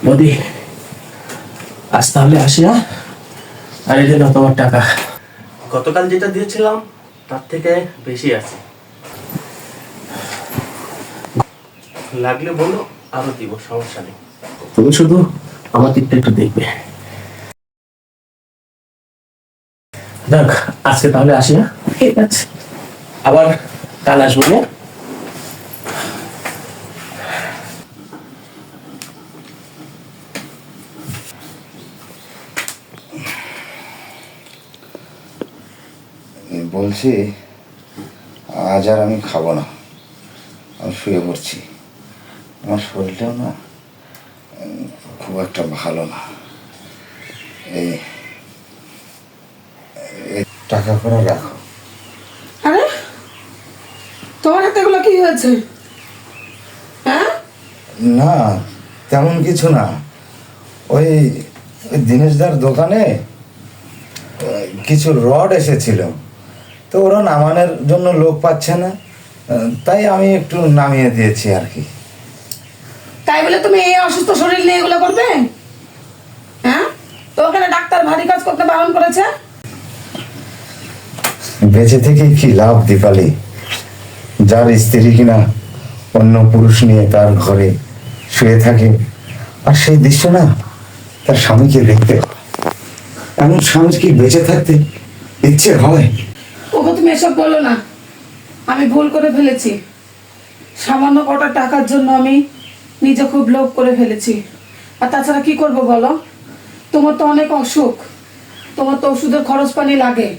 বৌদি, আজ তাহলে আসি। হ্যাঁ, আর এই জন্য তোমার টাকা গতকাল যেটা দিয়েছিলাম তার থেকে বেশি আছে, লাগলে বলো, আরো দিব, সমস্যা নেই। তুমি শুধু আমার দিকটা একটু দেখবে। দেখ, আজকে তাহলে আসি। হ্যাঁ, ঠিক আছে, আবার কাল আসবো। না, বলছি, আজ আর আমি খাবো না, আমি শুয়ে পড়ছি। আমার শরীরটাও না খুব একটা ভালো না। এই এই টাকা করে রাখো। আরে তোমার হাতে এগুলো কি হয়েছে? হ্যাঁ, না, তেমন কিছু না। ওই ওই দিনেশদার দোকানে কিছু রড এসেছিল, তো ওরা নামানোর জন্য লোক পাচ্ছে না, তাই আমি একটু নামিয়ে দিয়েছি আর কি। তাই বলে তুমি এই অসুস্থ শরীর নিয়ে এগুলো করবে? হ্যাঁ, তো ওখানে ডাক্তার ভারী কাজ করতে বারণ করেছে। বেঁচে থেকে কি লাভ দীপালি, যার স্ত্রী কিনা অন্য পুরুষ নিয়ে তার ঘরে শুয়ে থাকে, আর সেই দৃশ্য না তার স্বামীকে দেখতে হয়। এমন স্বামীর কি বেঁচে থাকতে ইচ্ছে হয়? ওকে তুমি এসব বলো না, আমি ভুল করে ফেলেছি। সামান্য কটা টাকার জন্য আমি নিজে খুব লোভ করে ফেলেছি। আর তাছাড়া কি করব বলো, তোমার তো অনেক অসুখ, তোমার তো ওষুধের খরচ পানি লাগে।